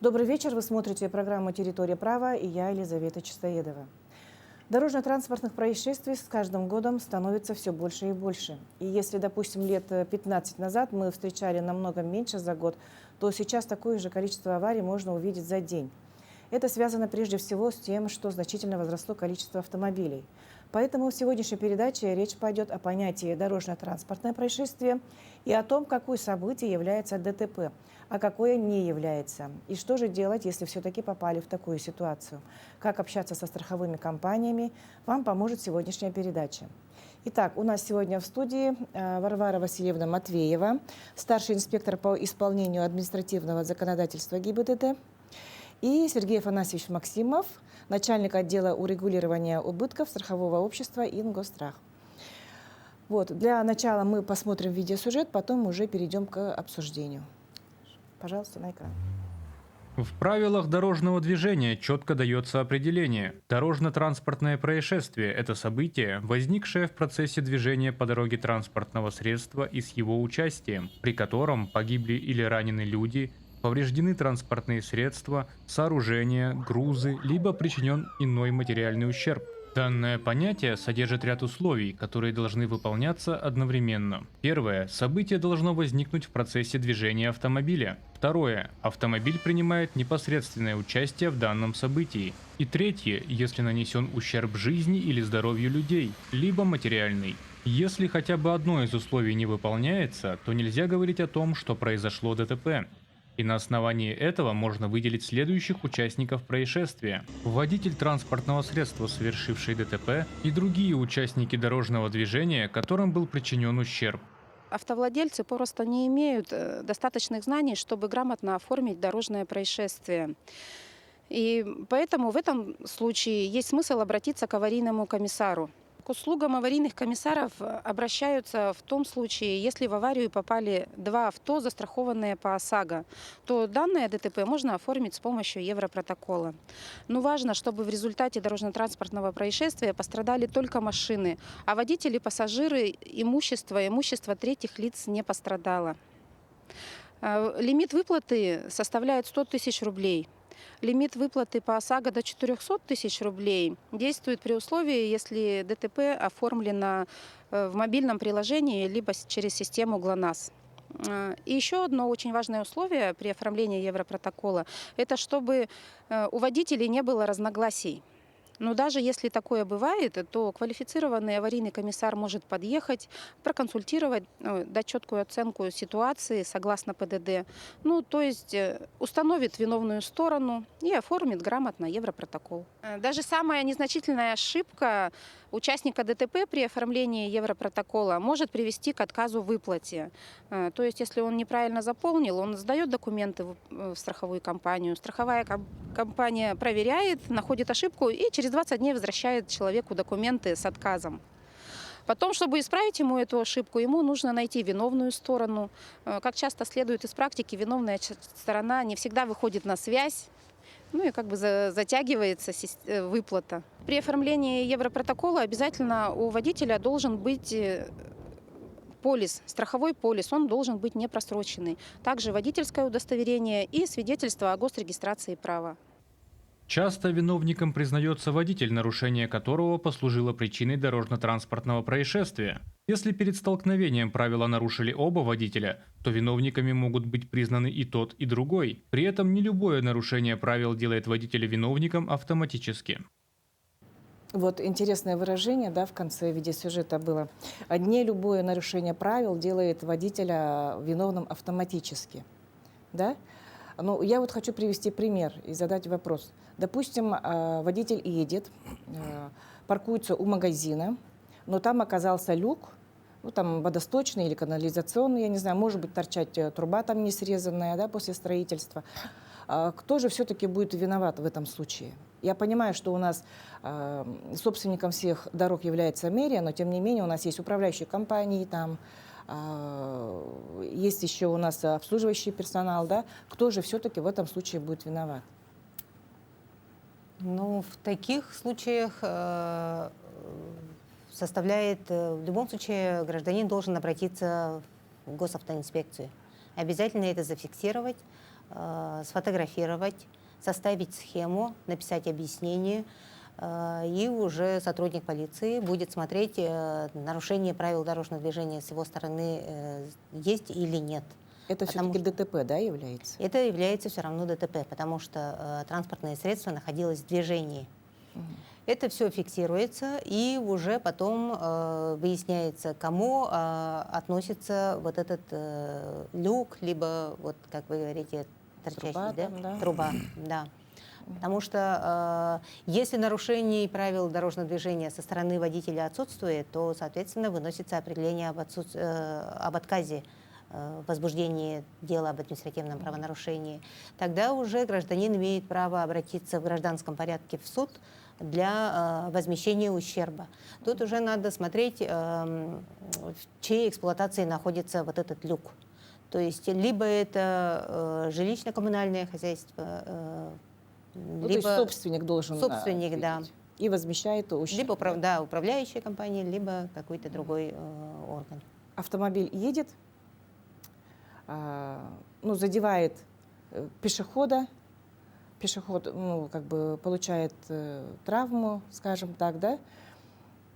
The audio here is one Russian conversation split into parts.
Добрый вечер. Вы смотрите программу «Территория права» и я, Елизавета Чистоедова. Дорожно-транспортных происшествий с каждым годом становится все больше и больше. И если, допустим, лет 15 назад мы встречали намного меньше за год, то сейчас такое же количество аварий можно увидеть за день. Это связано прежде всего с тем, что значительно возросло количество автомобилей. Поэтому в сегодняшней передаче речь пойдет о понятии «дорожно-транспортное происшествие» и о том, какое событие является ДТП, а какое не является. И что же делать, если все-таки попали в такую ситуацию? Как общаться со страховыми компаниями, вам поможет сегодняшняя передача. Итак, у нас сегодня в студии Варвара Васильевна Матвеева, старший инспектор по исполнению административного законодательства ГИБДД, и Сергей Афанасьевич Максимов, начальник отдела урегулирования убытков страхового общества «Ингосстрах». Вот, для начала мы посмотрим видеосюжет, потом уже перейдем к обсуждению. Пожалуйста, на экран. В правилах дорожного движения четко дается определение. Дорожно-транспортное происшествие – это событие, возникшее в процессе движения по дороге транспортного средства и с его участием, при котором погибли или ранены люди, повреждены транспортные средства, сооружения, грузы, либо причинен иной материальный ущерб. Данное понятие содержит ряд условий, которые должны выполняться одновременно. Первое. Событие должно возникнуть в процессе движения автомобиля. Второе. Автомобиль принимает непосредственное участие в данном событии. И третье. Если нанесен ущерб жизни или здоровью людей, либо материальный. Если хотя бы одно из условий не выполняется, то нельзя говорить о том, что произошло ДТП. И на основании этого можно выделить следующих участников происшествия: водитель транспортного средства, совершивший ДТП, и другие участники дорожного движения, которым был причинен ущерб. Автовладельцы просто не имеют достаточных знаний, чтобы грамотно оформить дорожное происшествие. И поэтому в этом случае есть смысл обратиться к аварийному комиссару. К услугам аварийных комиссаров обращаются в том случае, если в аварию попали два авто, застрахованные по ОСАГО, то данное ДТП можно оформить с помощью Европротокола. Но важно, чтобы в результате дорожно-транспортного происшествия пострадали только машины, а водители, пассажиры, имущество третьих лиц не пострадало. Лимит выплаты составляет 100 тысяч рублей. Лимит выплаты по ОСАГО до 400 тысяч рублей действует при условии, если ДТП оформлено в мобильном приложении либо через систему ГЛОНАСС. И еще одно очень важное условие при оформлении Европротокола – это чтобы у водителей не было разногласий. Но даже если такое бывает, то квалифицированный аварийный комиссар может подъехать, проконсультировать, дать четкую оценку ситуации согласно ПДД. То есть установит виновную сторону и оформит грамотно Европротокол. Даже самая незначительная ошибка участника ДТП при оформлении Европротокола может привести к отказу в выплате. То есть если он неправильно заполнил, он сдает документы в страховую компанию. Страховая компания проверяет, находит ошибку и через 20 дней возвращает человеку документы с отказом. Потом, чтобы исправить ему эту ошибку, ему нужно найти виновную сторону. Как часто следует из практики, виновная сторона не всегда выходит на связь, и затягивается выплата. При оформлении Европротокола обязательно у водителя должен быть полис, страховой полис, он должен быть не просроченный. Также водительское удостоверение и свидетельство о госрегистрации права. Часто виновником признается водитель, нарушение которого послужило причиной дорожно-транспортного происшествия. Если перед столкновением правила нарушили оба водителя, то виновниками могут быть признаны и тот, и другой. При этом не любое нарушение правил делает водителя виновником автоматически. Вот интересное выражение, в конце видеосюжета было. Не любое нарушение правил делает водителя виновным автоматически. Да? Я хочу привести пример и задать вопрос. Допустим, водитель едет, паркуется у магазина, но там оказался люк, там водосточный или канализационный, я не знаю, может быть, торчать труба там не срезанная, после строительства. Кто же все-таки будет виноват в этом случае? Я понимаю, что у нас собственником всех дорог является мэрия, но тем не менее у нас есть управляющие компании, там есть еще у нас обслуживающий персонал, Кто же все-таки в этом случае будет виноват? В таких случаях в любом случае гражданин должен обратиться в госавтоинспекцию. Обязательно это зафиксировать, сфотографировать, составить схему, написать объяснение, и уже сотрудник полиции будет смотреть, нарушение правил дорожного движения с его стороны есть или нет. Это Потому все-таки ДТП, да, является? Это является все равно ДТП, потому что транспортное средство находилось в движении. Это все фиксируется, и уже потом выясняется, кому относится вот этот люк, либо, вот как вы говорите, торчащий, Труба да? там, да? Труба, да. Потому что если нарушений правил дорожного движения со стороны водителя отсутствует, то, соответственно, выносится определение об отказе в возбуждении дела об административном правонарушении. Тогда уже гражданин имеет право обратиться в гражданском порядке в суд для возмещения ущерба. Тут уже надо смотреть, в чьей эксплуатации находится вот этот люк. То есть либо это жилищно-коммунальное хозяйство, Ну, то есть собственник должен собственник, да. ответить. И возмещает ущерб. Либо управляющая компания, либо какой-то другой орган. Автомобиль едет, ну, задевает пешехода, пешеход, ну, как бы получает травму, скажем так, да,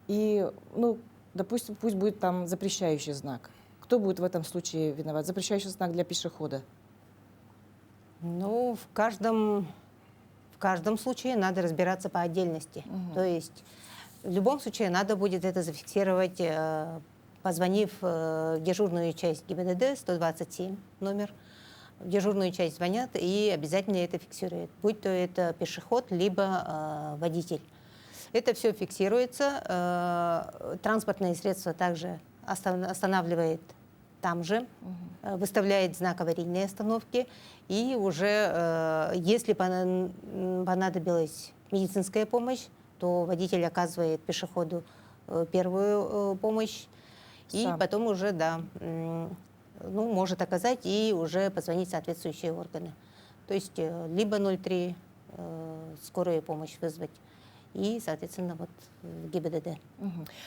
и, ну, допустим, пусть будет там запрещающий знак. Кто будет в этом случае виноват? Запрещающий знак для пешехода? Ну, в каждом случае надо разбираться по отдельности. То есть в любом случае надо будет это зафиксировать, позвонив в дежурную часть ГИБДД 127 номер. В дежурную часть звонят и обязательно это фиксируют, будь то это пешеход, либо водитель. Это все фиксируется. Транспортные средства также останавливает там же, выставляет знак аварийной остановки. И уже, если понадобилась медицинская помощь, то водитель оказывает пешеходу первую помощь. И Сам. потом уже, да, ну, может оказать и уже позвонить в соответствующие органы. То есть либо 03 скорую помощь вызвать и, соответственно, вот ГИБДД.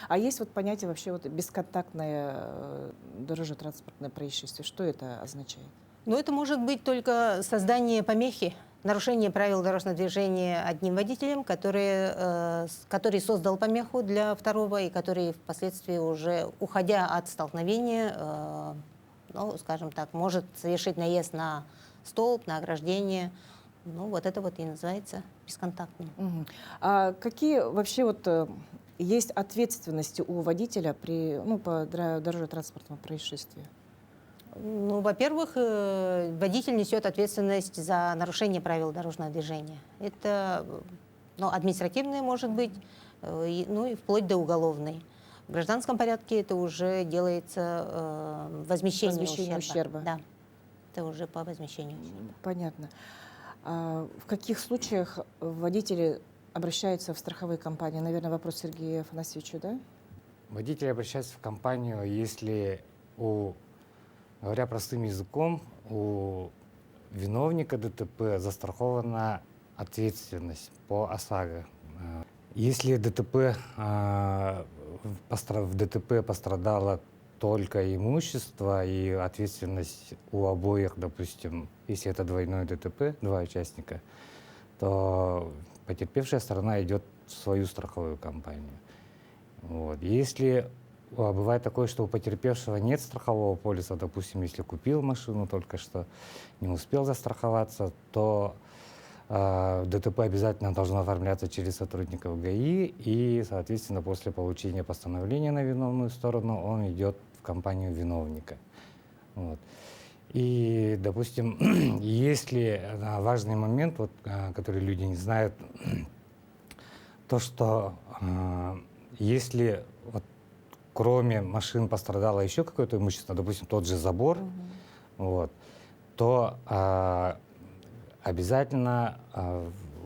А есть вот понятие вообще вот бесконтактное дорожно-транспортное происшествие. Что это означает? Ну, это может быть только создание помехи, нарушение правил дорожного движения одним водителем, который создал помеху для второго и который впоследствии уже, уходя от столкновения, ну, скажем так, может совершить наезд на столб, на ограждение. Ну, вот это вот и называется бесконтактным. А какие вообще вот есть ответственности у водителя при, ну, по дорожно-транспортному происшествию? Ну, во-первых, водитель несет ответственность за нарушение правил дорожного движения. Это, ну, административное может быть, ну и вплоть до уголовной. В гражданском порядке это уже делается возмещение ущерба. Да, это уже по возмещению ущерба. Понятно. А в каких случаях водители обращаются в страховые компании? Наверное, вопрос Сергею Афанасьевичу, да? Водители обращаются в компанию, если говоря простым языком, у виновника ДТП застрахована ответственность по ОСАГО. Если в ДТП пострадало только имущество и ответственность у обоих, допустим, если это двойное ДТП, два участника, то потерпевшая сторона идет в свою страховую компанию. Вот. Если бывает такое, что у потерпевшего нет страхового полиса, допустим, если купил машину только что, не успел застраховаться, то ДТП обязательно должно оформляться через сотрудников ГАИ, и, соответственно, после получения постановления на виновную сторону он идет в компанию виновника. Вот. И, допустим, если важный момент, вот, который люди не знают, то, что если вот, кроме машин пострадало еще какое-то имущество, допустим, тот же забор, вот, то обязательно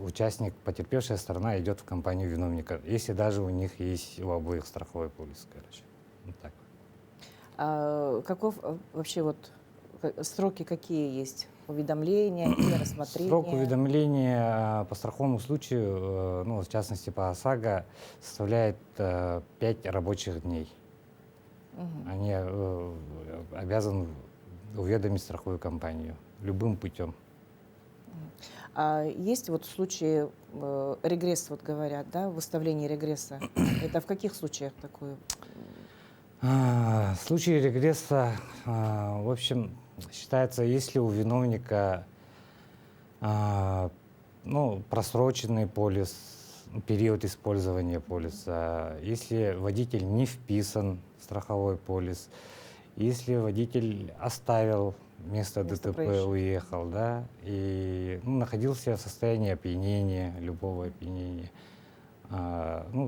участник, потерпевшая сторона идет в компанию виновника, если даже у них есть у обоих страховой полис, короче. Вот так. Каков вообще вот сроки какие есть? Уведомления или рассмотрения? Срок уведомления по страховому случаю, ну, в частности по ОСАГО, составляет 5 рабочих дней. Они обязаны уведомить страховую компанию любым путем. А есть вот случаи регресс, вот говорят, да, выставление регресса. Это в каких случаях такое? В случае регресса, в общем, считается, если у виновника просроченный полис, период использования полиса, если водитель не вписан в страховой полис, если водитель оставил место ДТП, происшествия. уехал, да, и находился в состоянии опьянения, любого опьянения,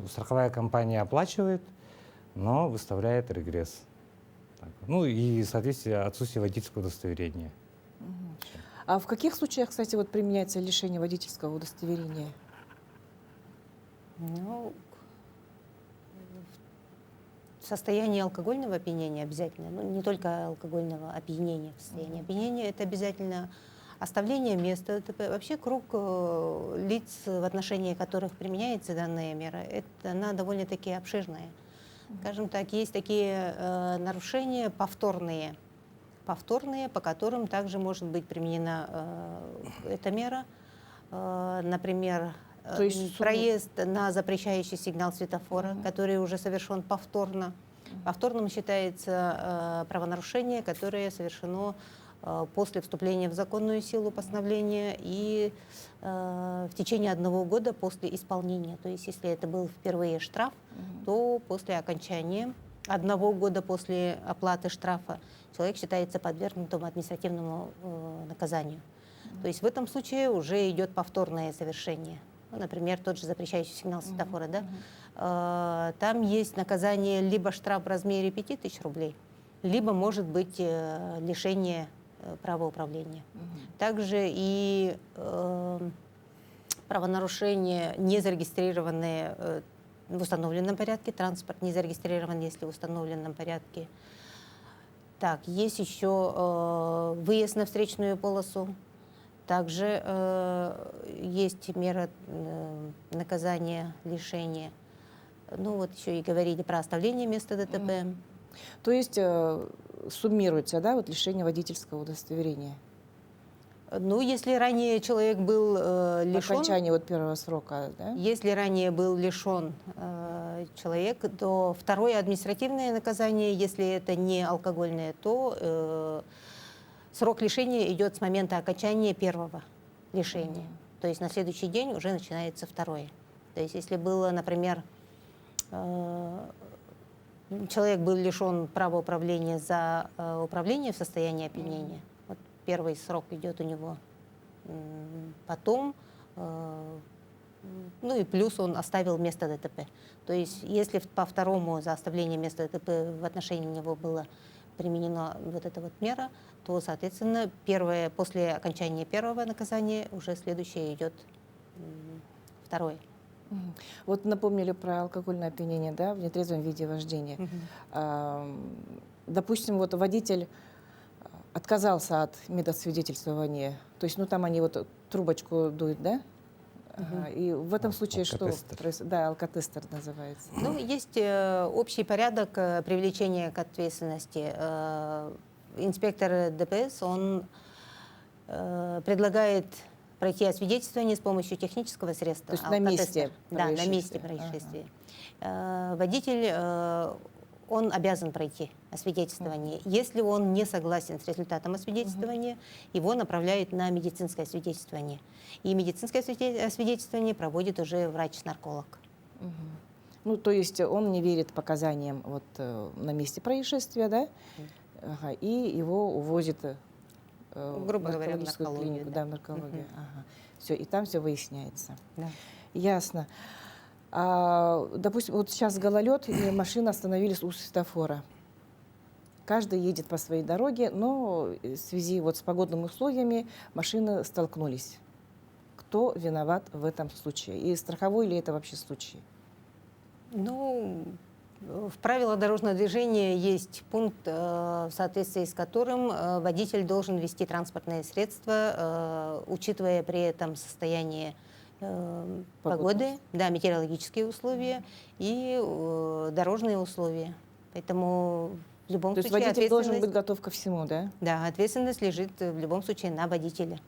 страховая компания оплачивает, но выставляет регресс. Так. И, соответственно, отсутствие водительского удостоверения. А в каких случаях, кстати, вот применяется лишение водительского удостоверения? Ну, в состоянии алкогольного опьянения обязательно, не только алкогольного опьянения, в состоянии опьянения это обязательно оставление места ДТП. Вообще круг лиц, в отношении которых применяется данная мера, она довольно-таки обширная. Скажем так, есть такие нарушения повторные, по которым также может быть применена эта мера. Например, То есть проезд на запрещающий сигнал светофора, который уже совершен повторно. Повторным считается правонарушение, которое совершено после вступления в законную силу постановления и в течение 1 года после исполнения. То есть если это был впервые штраф, то после окончания 1 года после оплаты штрафа человек считается подвергнутым административному наказанию. То есть в этом случае уже идет повторное совершение. Например, тот же запрещающий сигнал светофора. Там есть наказание либо штраф в размере 5000 рублей, либо может быть лишение права управления. Также и правонарушения, не зарегистрированные в установленном порядке, транспорт не зарегистрирован, если в установленном порядке. Так, есть еще выезд на встречную полосу. Также есть мера наказания, лишения. Еще и говорили про оставление места ДТП. То есть суммируется, да, вот лишение водительского удостоверения? Если ранее человек был лишен... Окончание вот первого срока, да? Если ранее был лишен человек, то второе административное наказание, если это не алкогольное, то срок лишения идет с момента окончания первого лишения. То есть на следующий день уже начинается второе. То есть если было, например, человек был лишен права управления за управление в состоянии опьянения, вот первый срок идет у него, потом, и плюс он оставил место ДТП. То есть если по второму за оставление места ДТП в отношении него было применена вот эта вот мера, то, соответственно, после окончания первого наказания уже следующее идет второе. Вот напомнили про алкогольное опьянение, да, в нетрезвом виде вождения. Допустим, вот водитель отказался от медосвидетельствования, то есть, там они вот трубочку дуют, да? И в этом случае что? Да, алкотестер называется. Есть общий порядок привлечения к ответственности. Инспектор ДПС, он предлагает пройти освидетельствование с помощью технического средства. То есть на месте Да, на месте происшествия. Водитель, он обязан пройти освидетельствование. Если он не согласен с результатом освидетельствования, его направляют на медицинское освидетельствование. И медицинское освидетельствование проводит уже врач-нарколог. То есть он не верит показаниям вот на месте происшествия, да? И его увозят грубо говоря, в наркологию. Клинику, да, в наркологию. Все, и там все выясняется. Да. Ясно. Допустим, вот сейчас гололед, и машины остановились у светофора. Каждый едет по своей дороге, но в связи вот с погодными условиями машины столкнулись. Кто виноват в этом случае? И страховой ли это вообще случай? В правилах дорожного движения есть пункт, в соответствии с которым водитель должен вести транспортное средство, учитывая при этом состояние погоды, метеорологические условия и дорожные условия. Поэтому в любом случае водитель должен быть готов ко всему, да? Да, ответственность лежит в любом случае на водителе.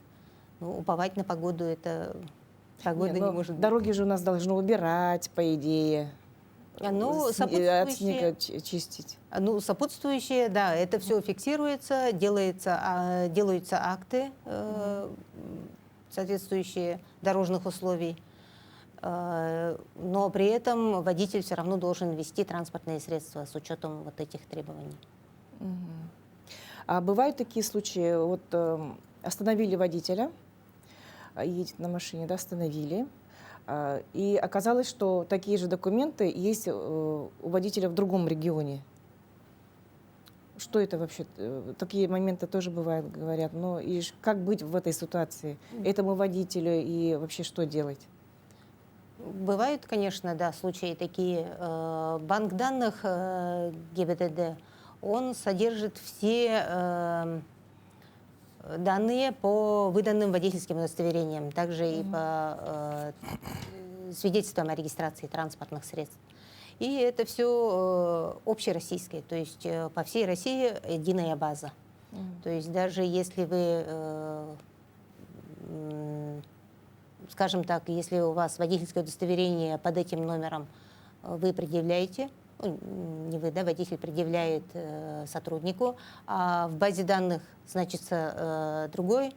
Ну, уповать на погоду это погода Не, не ну, может быть. дороги же у нас должны убирать, по идее. Ну, От сопутствующие, снега чистить. ну, сопутствующие, да, это все фиксируется, делаются акты, соответствующие дорожных условий. Но при этом водитель все равно должен вести транспортные средства с учетом вот этих требований. Мгм. А бывают такие случаи, вот остановили водителя, едет на машине, да, остановили, и оказалось, что такие же документы есть у водителя в другом регионе. Что это вообще? Такие моменты тоже бывают, говорят. Но и как быть в этой ситуации? Этому водителю и вообще что делать? Бывают, конечно, да, случаи такие. Банк данных ГИБДД, он содержит все данные по выданным водительским удостоверениям, также и по свидетельствам о регистрации транспортных средств. И это все общероссийское, то есть по всей России единая база. То есть даже если вы, скажем так, если у вас водительское удостоверение под этим номером вы предъявляете, ну, не вы, да, водитель предъявляет сотруднику, а в базе данных значится другое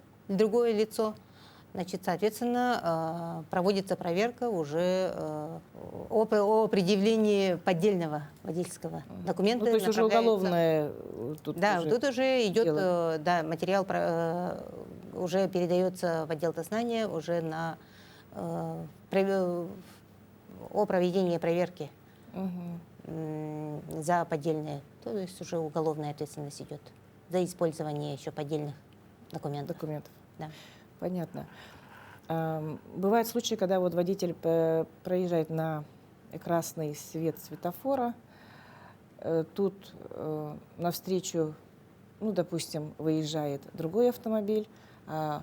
лицо, значит, соответственно, проводится проверка уже о предъявлении поддельного водительского документа. Ну, то есть уже направляется- уголовное тут Да, уже тут уже идет, дело. да, материал уже передается в отдел дознания уже на о проведении проверки Мгм. за поддельные. То есть уже уголовная ответственность идет за использование еще поддельных документов. Документов. Да. Понятно. Бывают случаи, когда вот водитель проезжает на красный свет светофора, тут навстречу, ну, допустим, выезжает другой автомобиль, а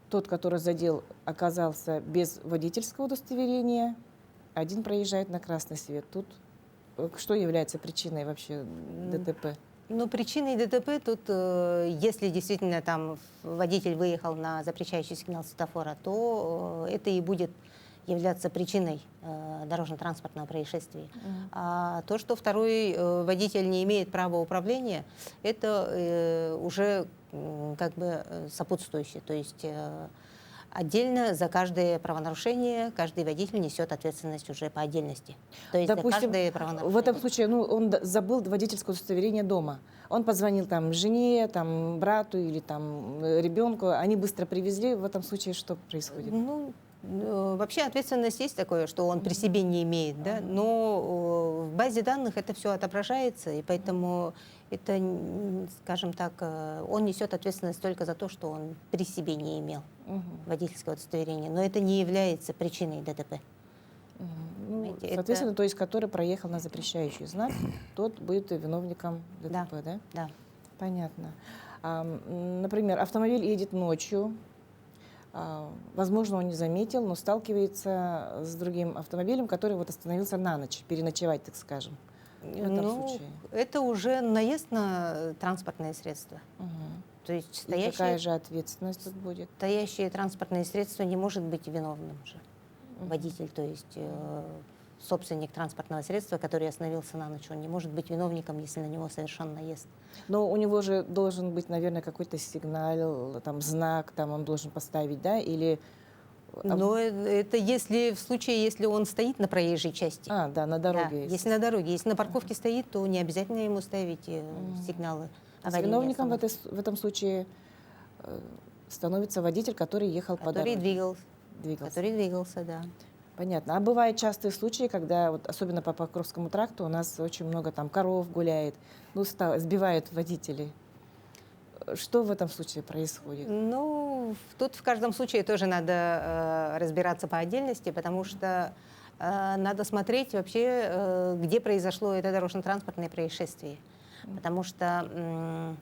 тот, который задел, оказался без водительского удостоверения, один проезжает на красный свет. Тут что является причиной вообще ДТП? Ну, причиной ДТП тут, если действительно там водитель выехал на запрещающий сигнал светофора, то это и будет являться причиной дорожно-транспортного происшествия. А то, что второй водитель не имеет права управления, это уже как бы сопутствующее. То есть отдельно за каждое правонарушение каждый водитель несет ответственность уже по отдельности. То есть за Допустим, каждое в правонарушение. этом случае, ну, он забыл водительское удостоверение дома. Он позвонил там жене, там брату или там ребенку. Они быстро привезли. В этом случае что происходит? Ну, вообще ответственность есть такое, что он при себе не имеет, да, но в базе данных это все отображается, и поэтому это, скажем так, он несет ответственность только за то, что он при себе не имел водительского удостоверения, но это не является причиной ДТП. Ну, Понимаете, соответственно, то есть, который проехал на запрещающий знак, тот будет виновником ДТП, да? Да. Понятно. Например, автомобиль едет ночью, возможно, он не заметил, но сталкивается с другим автомобилем, который вот остановился на ночь, переночевать, так скажем. В этом Ну, случае. это уже наезд на транспортное средство. Мгм. То есть И какая же ответственность тут будет? стоящее транспортное средство не может быть виновным же. Водитель, то есть собственник транспортного средства, который остановился на ночь, он не может быть виновником, если на него совершен наезд. Но у него же должен быть, наверное, какой-то сигнал, там, знак, там он должен поставить, да, или... Но это если в случае, если он стоит на проезжей части. да, на Да, дороге. если на дороге. Если на парковке стоит, то не обязательно ему ставить сигналы. То есть виновником в этом случае становится водитель, который ехал по который дороге. двигался. Который двигался, да. Понятно. А бывают частые случаи, когда, вот, особенно по Покровскому тракту, у нас очень много там коров гуляет, ну, сбивают водителей. Что в этом случае происходит? Ну, тут в каждом случае тоже надо разбираться по отдельности, потому что надо смотреть вообще, где произошло это дорожно-транспортное происшествие. Потому что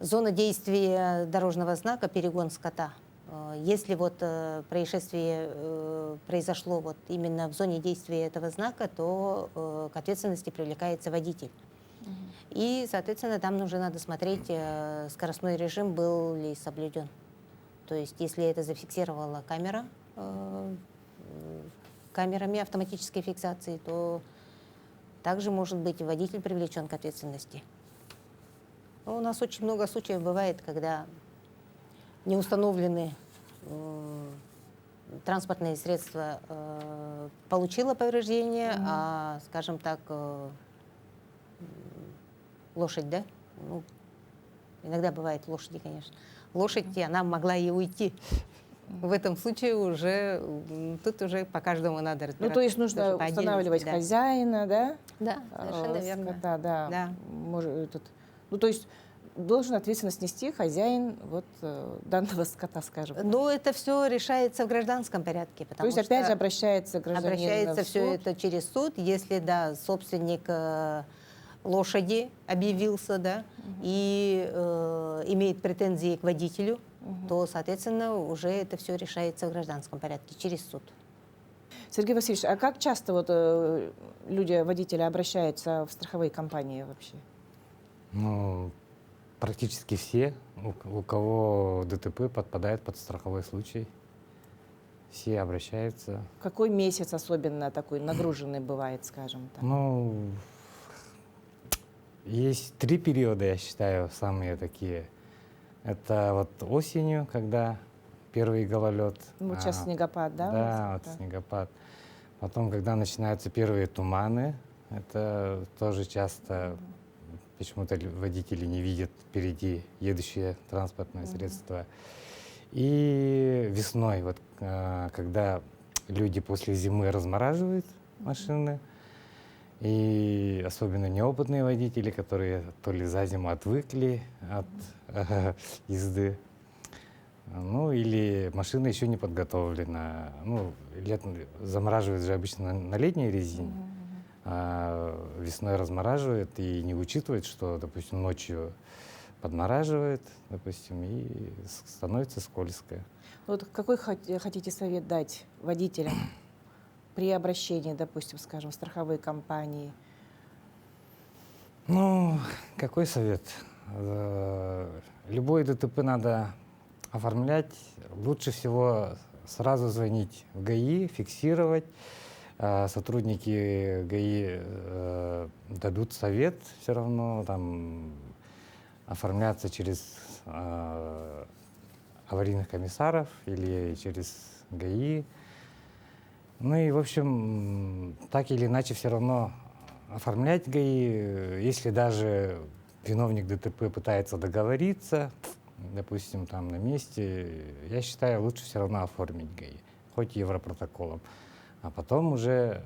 зона действия дорожного знака «Перегон скота». Если вот происшествие произошло вот именно в зоне действия этого знака, то к ответственности привлекается водитель. И, соответственно, там уже надо смотреть, скоростной режим был ли соблюден. То есть, если это зафиксировала камера, камерами автоматической фиксации, то также может быть водитель привлечен к ответственности. Но у нас очень много случаев бывает, когда не установлены транспортные средства получило повреждение, а, скажем так, лошадь, да? Ну, иногда бывает лошади, конечно. Лошадь, она могла и уйти. В этом случае уже, тут уже по каждому надо разбираться. Ну, то есть нужно тоже по устанавливать отдельности, хозяина, да? да. Да, совершенно верно. Скота, да. Да. Ну, то есть должен ответственность нести хозяин вот данного скота, скажем. Но это все решается в гражданском порядке. То есть опять же обращается гражданин обращается в все суд. это через суд, если, да, собственник лошади объявился, да, и имеет претензии к водителю, то, соответственно, уже это все решается в гражданском порядке, через суд. Сергей Васильевич, а как часто вот люди, водители, обращаются в страховые компании вообще? Ну, практически все, у кого ДТП подпадает под страховой случай, все обращаются. Какой месяц особенно такой нагруженный бывает, скажем так? Ну, есть 3 периода, я считаю, самые такие. Это вот осенью, когда первый гололед. Вот сейчас снегопад, да? у Да, нас? вот снегопад. Потом, когда начинаются первые туманы, это тоже часто почему-то водители не видят впереди едущее транспортное средство. И весной, вот, когда люди после зимы размораживают машины, и особенно неопытные водители, которые то ли за зиму отвыкли от езды, ну или машина еще не подготовлена. Ну, замораживают же обычно на летней резине, а весной размораживают и не учитывают, что, допустим, ночью подмораживает, допустим, и становится скользко. Вот какой хотите совет дать водителям при обращении, допустим, скажем, в страховые компании? Ну, какой совет? Любой ДТП надо оформлять. Лучше всего сразу звонить в ГАИ, фиксировать. Сотрудники ГАИ дадут совет все равно, там, оформляться через аварийных комиссаров или через ГАИ. Ну и, в общем, так или иначе все равно оформлять ГАИ, если даже виновник ДТП пытается договориться, допустим, там на месте, я считаю, лучше все равно оформить ГАИ, хоть европротоколом, а потом уже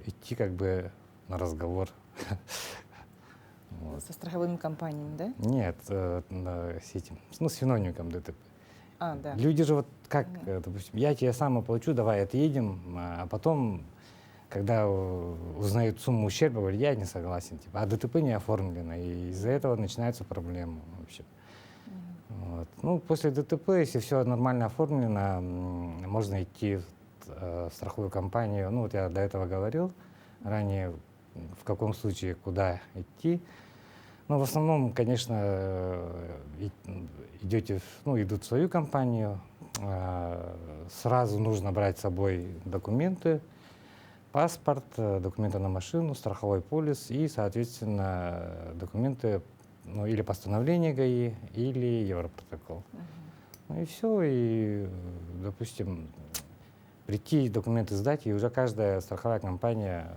идти как бы на разговор. Со страховыми компаниями, да? Нет, с этим, ну, с виновником ДТП. А, да. Люди же вот как, допустим, я тебе сам оплачу, давай отъедем, а потом, когда узнают сумму ущерба, говорят, я не согласен, типа, а ДТП не оформлено, и из-за этого начинаются проблемы вообще. Вот. Ну, после ДТП, если все нормально оформлено, можно идти в страховую компанию. Ну, вот я до этого говорил ранее, в каком случае, куда идти. Ну, в основном, конечно, идут в свою компанию. Сразу нужно брать с собой документы, паспорт, документы на машину, страховой полис и, соответственно, документы, ну, или постановление ГАИ, или европротокол. Ну и все, и, допустим, прийти, документы сдать, и уже каждая страховая компания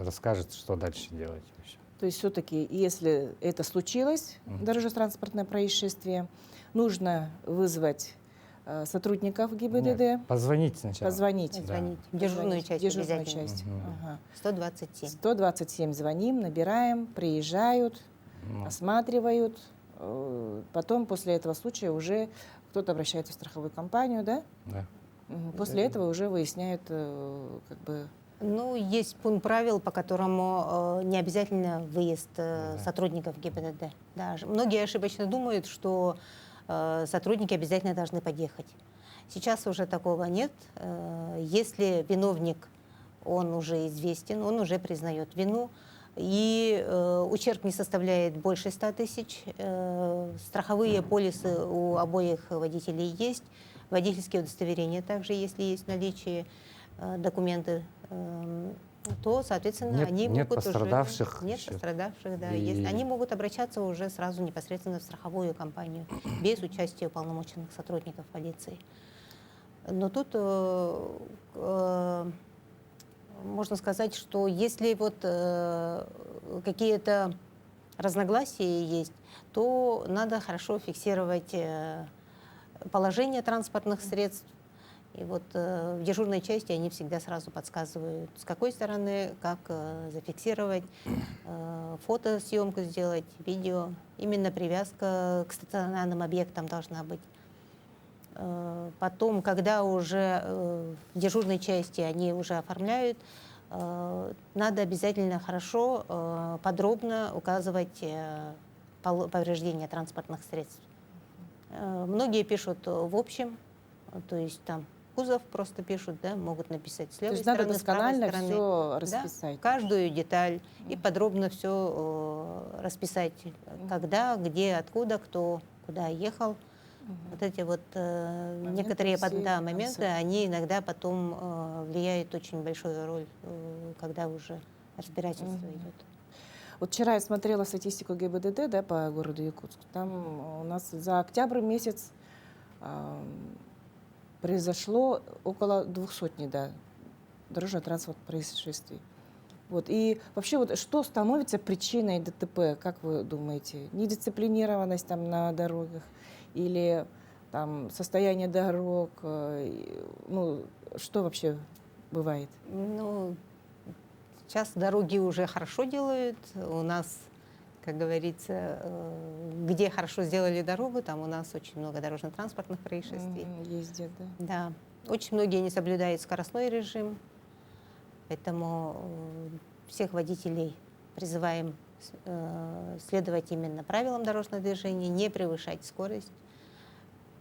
расскажет, что дальше делать вообще. То есть все-таки, если это случилось, дорожно-транспортное происшествие, нужно вызвать сотрудников ГИБДД, Нет, позвонить сначала. позвонить. Да. Звонить. В дежурную часть Дежурную обязательно. часть. Ага. 127. 127 звоним, набираем, приезжают, Ну, осматривают. Потом, после этого случая, уже кто-то обращается в страховую компанию, да? да. После этого уже выясняют, как бы... Ну, есть пункт правил, по которому не обязательно выезд сотрудников ГИБДД. Да. Многие ошибочно думают, что сотрудники обязательно должны подъехать. Сейчас уже такого нет. Если виновник, он уже известен, он уже признает вину, и ущерб не составляет больше 100 тысяч. Страховые полисы у обоих водителей есть, водительские удостоверения также, если есть в наличии документы, то, соответственно, они Нет могут пострадавших уже... Нет еще. пострадавших, да. И- Они могут обращаться уже сразу непосредственно в страховую компанию, без участия уполномоченных сотрудников полиции. Но тут можно сказать, что если вот какие-то разногласия есть, то надо хорошо фиксировать положение транспортных средств. И вот в дежурной части они всегда сразу подсказывают, с какой стороны, как зафиксировать, фотосъемку сделать, видео. Именно привязка к стационарным объектам должна быть. Потом, когда уже в дежурной части они уже оформляют, надо обязательно хорошо, подробно указывать повреждения транспортных средств. Многие пишут в общем, то есть там кузов просто пишут, да, могут написать с То левой есть надо стороны, с правой досконально стороны. все Да, расписать. каждую деталь и подробно все расписать, когда, где, откуда, кто, куда ехал. Вот эти вот некоторые все да, нюансы. моменты, они иногда потом влияют очень большую роль, когда уже разбирательство идет. Вот вчера я смотрела статистику ГИБДД, да, по городу Якутск. Там у нас за октябрь месяц произошло около 200, да, дорожно-транспортных происшествий. Вот. И вообще, вот, что становится причиной ДТП, как вы думаете? Недисциплинированность там на дорогах или там состояние дорог? Ну, что вообще бывает? Ну, сейчас дороги уже хорошо делают. У нас, как говорится, где хорошо сделали дорогу, там у нас очень много дорожно-транспортных происшествий. Ездят, да. Да, очень многие не соблюдают скоростной режим, поэтому всех водителей призываем следовать именно правилам дорожного движения, не превышать скорость.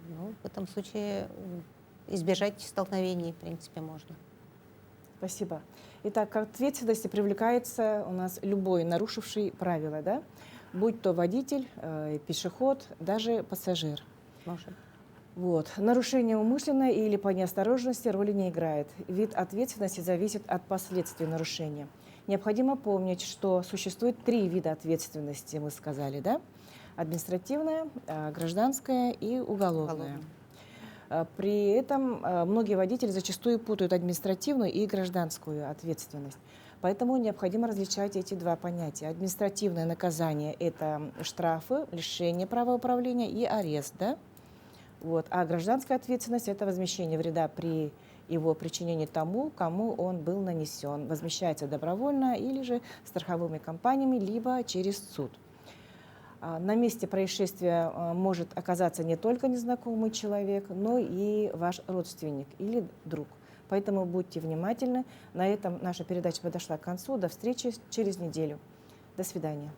Ну, в этом случае избежать столкновений, в принципе, можно. Спасибо. Итак, к ответственности привлекается у нас любой нарушивший правила, да? Будь то водитель, пешеход, даже пассажир. Можно. Вот. Нарушение умышленное или по неосторожности роли не играет. Вид ответственности зависит от последствий нарушения. Необходимо помнить, что существует 3 вида ответственности, мы сказали, да? Административная, гражданская и уголовная. При этом многие водители зачастую путают административную и гражданскую ответственность. Поэтому необходимо различать эти 2 понятия. Административное наказание – это штрафы, лишение права управления и арест, да? Вот. А гражданская ответственность – это возмещение вреда при его причинении тому, кому он был нанесен. Возмещается добровольно или же страховыми компаниями, либо через суд. На месте происшествия может оказаться не только незнакомый человек, но и ваш родственник или друг. Поэтому будьте внимательны. На этом наша передача подошла к концу. До встречи через неделю. До свидания.